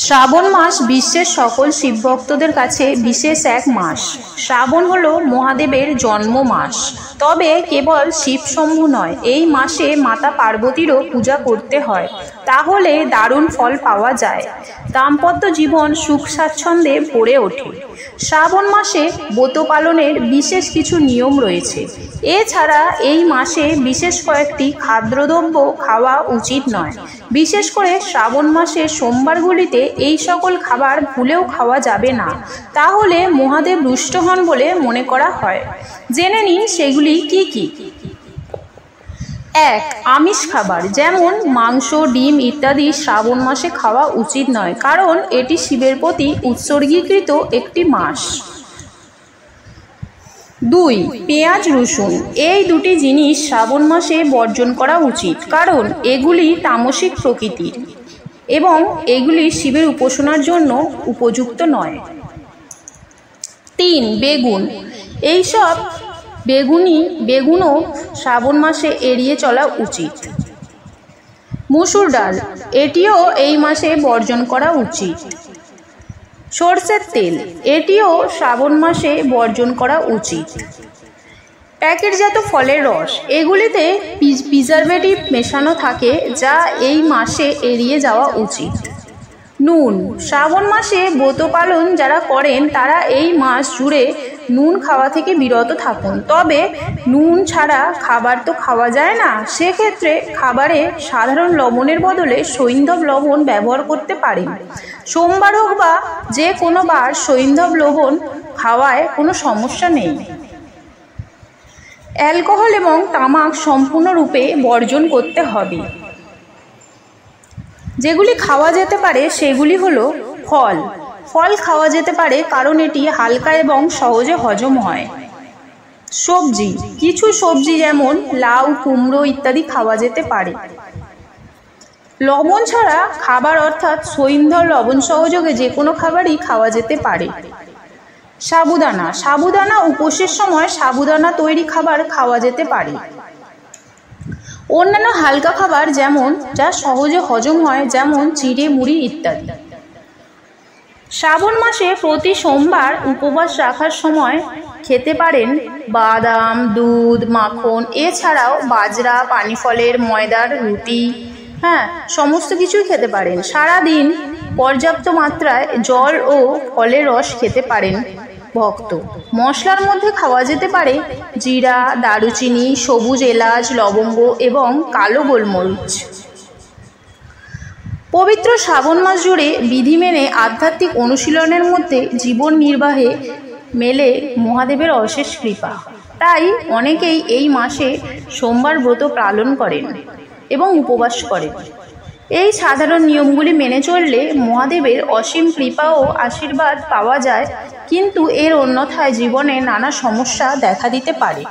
শ্রাবণ মাস বিশ্বের সকল শিবভক্তদের কাছে বিশেষ এক মাস। শ্রাবণ হলো মহাদেবের জন্ম মাস। তবে কেবল শিবশম্ভু নয়, এই মাসে মাতা পার্বতীরও পূজা করতে হয়, তাহলে দারুণ ফল পাওয়া যায়। দাম্পত্য জীবন সুখ স্বাচ্ছন্দ্যে ভরে ওঠে। শ্রাবণ মাসে ব্রত পালনের বিশেষ কিছু নিয়ম রয়েছে। এছাড়া এই মাসে বিশেষ কয়েকটি খাদ্যদ্রব্য খাওয়া উচিত নয়। বিশেষ করে শ্রাবণ মাসের সোমবারগুলিতে এই সকল খাবার ভুলেও খাওয়া যাবে না, তাহলে মহাদেব রুষ্ট হন বলে মনে করা হয়। জেনে নিন সেগুলি কি কি। 1. আমিষ খাবার যেমন মাংস, ডিম ইত্যাদি শ্রাবণ মাসে খাওয়া উচিত নয়, কারণ এটি শিবের প্রতি উৎসর্গীকৃত একটি মাস। 2. পেঁয়াজ, রসুন এই দুটি জিনিস শ্রাবণ মাসে বর্জন করা উচিত, কারণ এগুলি তামসিক প্রকৃতির এবং এগুলি শিবের উপাসনার জন্য উপযুক্ত নয়। 3. বেগুন এইসব বেগুনও শ্রাবণ মাসে এড়িয়ে চলা উচিত। মসুর ডাল এটিও এই মাসে বর্জন করা উচিত। সরষের তেল এটিও শ্রাবণ মাসে বর্জন করা উচিত। প্যাকেটজাত ফলের রস এগুলিতে প্রিজারভেটিভ মেশানো থাকে, যা এই মাসে এড়িয়ে যাওয়া উচিত। নুন শ্রাবণ মাসে ব্রত পালন যারা করেন তারা এই মাস জুড়ে নুন খাওয়া থেকে বিরত থাকুন। তবে নুন ছাড়া খাবার তো খাওয়া যায় না, সেক্ষেত্রে খাবারে সাধারণ লবণের বদলে সৈন্ধব লবণ ব্যবহার করতে পারেন। সোমবার হোক বা যে কোনো বার সৈন্ধব লবণ খাওয়ায় কোনো সমস্যা নেই। অ্যালকোহল এবং তামাক সম্পূর্ণরূপে বর্জন করতে হবে। যেগুলি খাওয়া যেতে পারে সেগুলি হলো ফল খাওয়া যেতে পারে, কারণ এটি হালকা এবং সহজে হজম হয়। সবজি কিছু সবজি যেমন লাউ, কুমড়ো ইত্যাদি খাওয়া যেতে পারে। লবণ ছাড়া খাবার অর্থাৎ সৈন্ধব লবণ সহযোগে যে কোনো খাবারই খাওয়া যেতে পারে। সাবুদানা উপোসের সময় সাবুদানা তৈরি খাবার খাওয়া যেতে পারে। অন্যান্য হালকা খাবার যেমন যা সহজে হজম হয়, যেমন চিড়ে, মুড়ি ইত্যাদি। শ্রাবণ মাসে প্রতি সোমবার উপবাস রাখার সময় খেতে পারেন বাদাম, দুধ, মাখন, এছাড়াও বাজরা, পানি ফলের, ময়দার রুটি, সমস্ত কিছুই খেতে পারেন। সারাদিন পর্যাপ্ত মাত্রায় জল ও ফলের রস খেতে পারেন ভক্ত। মশলার মধ্যে খাওয়া যেতে পারে জিরা, দারুচিনি, সবুজ এলাচ, লবঙ্গ এবং কালো গোলমরিচ। পবিত্র শ্রাবণ মাস জুড়ে বিধি মেনে আধ্যাত্মিক অনুশীলনের মধ্যে জীবন নির্বাহে মেলে মহাদেবের অশেষ কৃপা। তাই অনেকেই এই মাসে সোমবার ব্রত পালন করেন এবং উপবাস করেন। এই সাধারণ নিয়মগুলি মেনে চললে মহাদেবের অসীম কৃপা ও আশীর্বাদ পাওয়া যায়, কিন্তু এর অন্যথায় জীবনে নানা সমস্যা দেখা দিতে পারে।